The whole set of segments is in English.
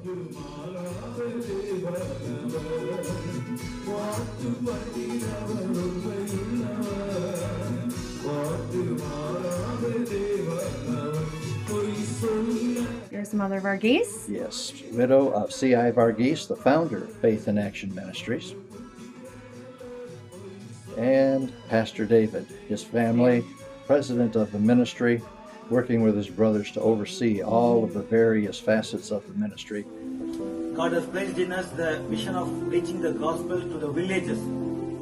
Here's Mother Varghese. Yes, widow of C.I. Varghese, the founder of Faith in Action Ministries. And Pastor David, his family, president of the ministry, working with his brothers to oversee all of the various facets of the ministry. God has placed in us the mission of preaching the gospel to the villages.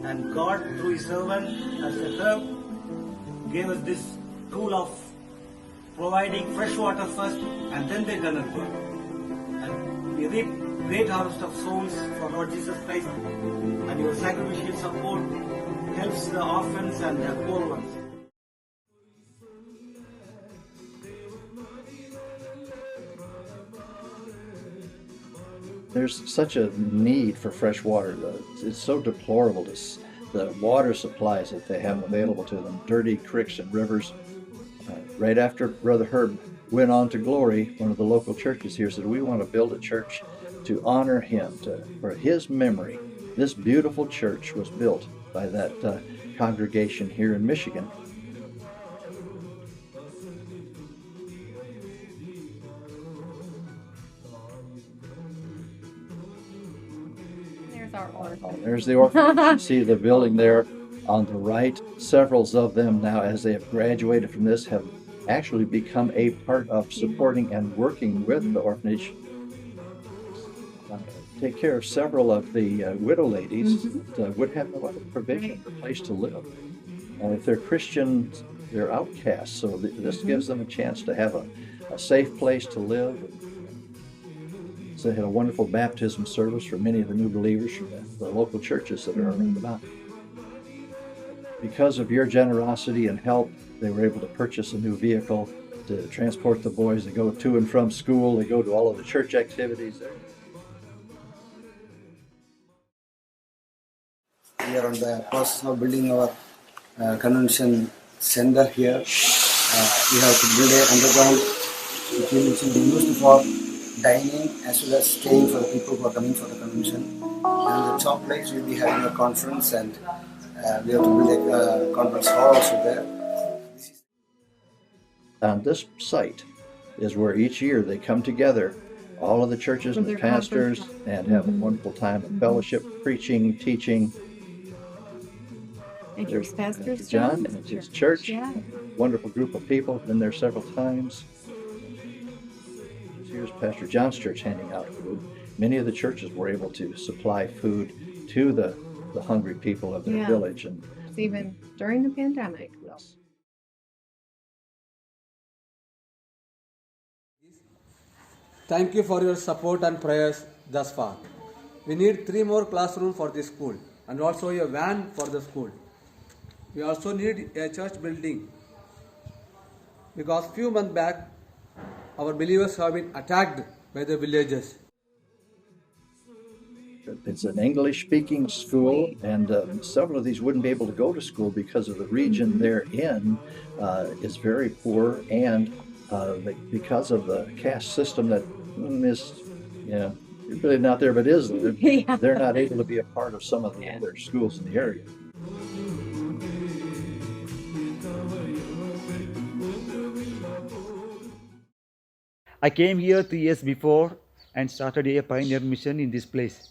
And God, through His servant, as a herb, gave us this tool of providing fresh water first and then the eternal word. And we reap great harvest of souls for Lord Jesus Christ. And your sacrificial support helps the orphans and the poor ones. There's such a need for fresh water. It's so deplorable, the water supplies that they have available to them, dirty creeks and rivers. Right after Brother Herb went on to glory, one of the local churches here said, we want to build a church to honor him, for his memory. This beautiful church was built by that congregation here in Michigan. There's our orphanage. There's the orphanage. You see the building there on the right. Several of them now, as they have graduated from this, have actually become a part of supporting and working with the orphanage. Take care of several of the widow ladies that would have no other provision or place to live. If they're Christians, they're outcasts, so this gives them a chance to have a safe place to live. So they had a wonderful baptism service for many of the new believers from the local churches that are around about. Because of your generosity and help, they were able to purchase a new vehicle to transport the boys. They go to and from school. They go to all of the church activities there. We are on the process of building our convention center here. We have to build an underground, which will be used for dining as well as staying for the people who are coming for the convention. And the top place will be having a conference, and we have to build a conference hall also there. On this site is where each year they come together, all of the churches and the pastors, and have a wonderful time of fellowship, preaching, teaching. And here's Pastor John and his church. Yeah. Wonderful group of people, been there several times. Here's Pastor John's church handing out food. Many of the churches were able to supply food to the hungry people of their village. And even during the pandemic. yes. Thank you for your support and prayers thus far. We need 3 more classrooms for the school and also a van for the school. We also need a church building because few months back our believers have been attacked by the villagers. It's an English-speaking school, and several of these wouldn't be able to go to school because of the region they're in is very poor, and because of the caste system that is, really not there, but is there. They're not able to be a part of some of the other schools in the area. I came here 3 years before and started a pioneer mission in this place.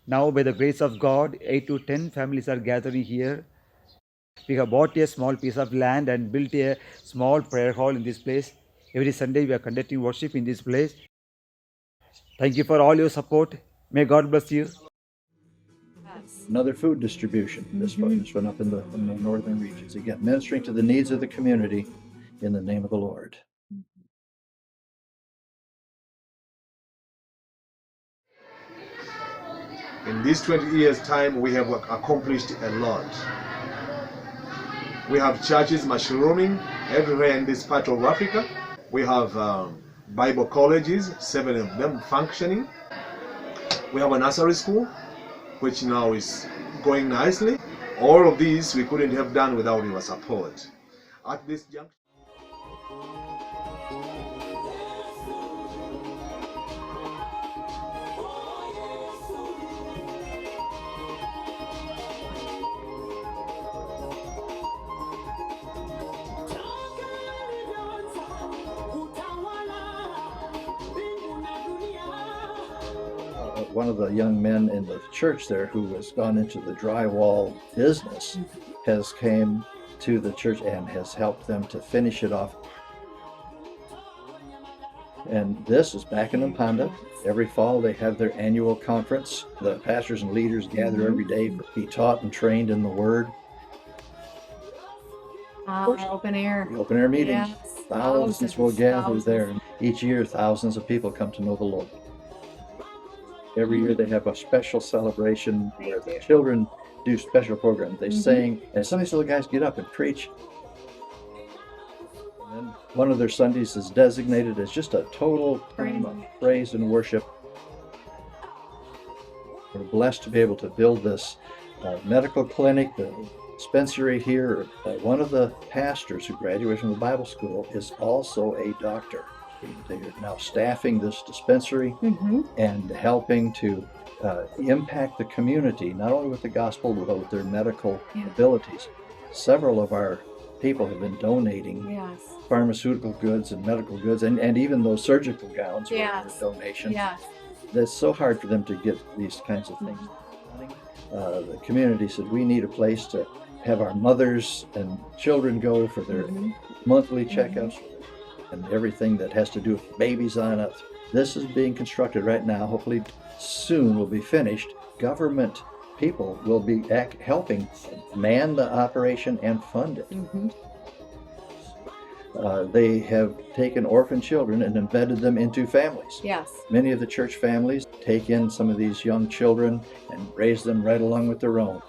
Now, by the grace of God, 8 to 10 families are gathering here. We have bought a small piece of land and built a small prayer hall in this place. Every Sunday we are conducting worship in this place. Thank you for all your support. May God bless you. Another food distribution, this one up in the northern regions. Again, ministering to the needs of the community in the name of the Lord. In these 20 years' time, we have accomplished a lot. We have churches mushrooming everywhere in this part of Africa. We have Bible colleges, 7 of them functioning. We have a nursery school, which now is going nicely. All of these we couldn't have done without your support. At this juncture, one of the young men in the church there who has gone into the drywall business has came to the church and has helped them to finish it off. And this is back in Mpanda. Every fall they have their annual conference. The pastors and leaders gather every day to be taught and trained in the Word. Open air. The open air meetings. Yes. Thousands will gather thousands. there. Each year, thousands of people come to know the Lord. Every year they have a special celebration where the children do special programs. They sing, and some of these little guys get up and preach. And then one of their Sundays is designated as just a total time of praise and worship. We're blessed to be able to build this medical clinic, the dispensary here. One of the pastors who graduated from the Bible school is also a doctor. They are now staffing this dispensary and helping to impact the community, not only with the gospel, but with their medical abilities. Several of our people have been donating pharmaceutical goods and medical goods, and even those surgical gowns were donations. It's so hard for them to get these kinds of things. The community said, we need a place to have our mothers and children go for their monthly checkups and everything that has to do with babies on it. This is being constructed right now. Hopefully soon will be finished. Government people will be helping man the operation and fund it. They have taken orphan children and embedded them into families. Many of the church families take in some of these young children and raise them right along with their own.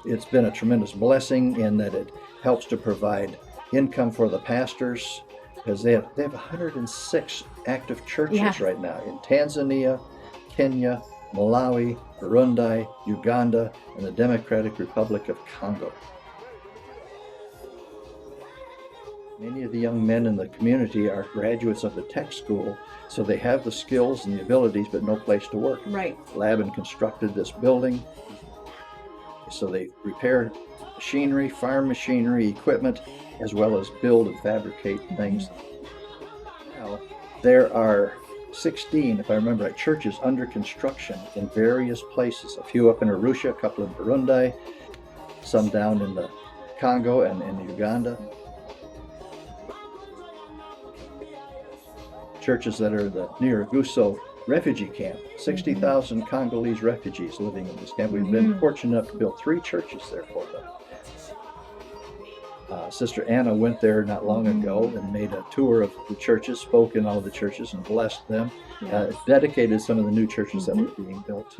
It's been a tremendous blessing in that it helps to provide income for the pastors, because they have 106 active churches right now in Tanzania, Kenya, Malawi, Burundi, Uganda, and the Democratic Republic of Congo. Many of the young men in the community are graduates of the tech school, so they have the skills and the abilities, but no place to work. Laban constructed this building, so they repair machinery, farm machinery, equipment, as well as build and fabricate things. Now, there are 16, if I remember right, churches under construction in various places. A few up in Arusha, a couple in Burundi, some down in the Congo and in Uganda. Churches that are the Nyargusu refugee camp, 60,000 Congolese refugees living in this camp. We've been fortunate enough to build 3 churches there for them. Sister Anna went there not long ago and made a tour of the churches, spoke in all the churches and blessed them, dedicated some of the new churches that were being built.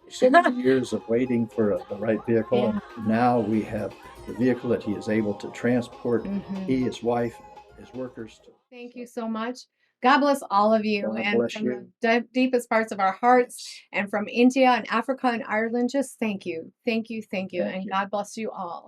6 years of waiting for the right vehicle, and now we have the vehicle that he is able to transport he, his wife, his workers. Thank you so much. God bless all of you. God and bless from you. the deepest parts of our hearts and from India and Africa and Ireland, just thank you. Thank you. Thank you. Thank And you. God bless you all.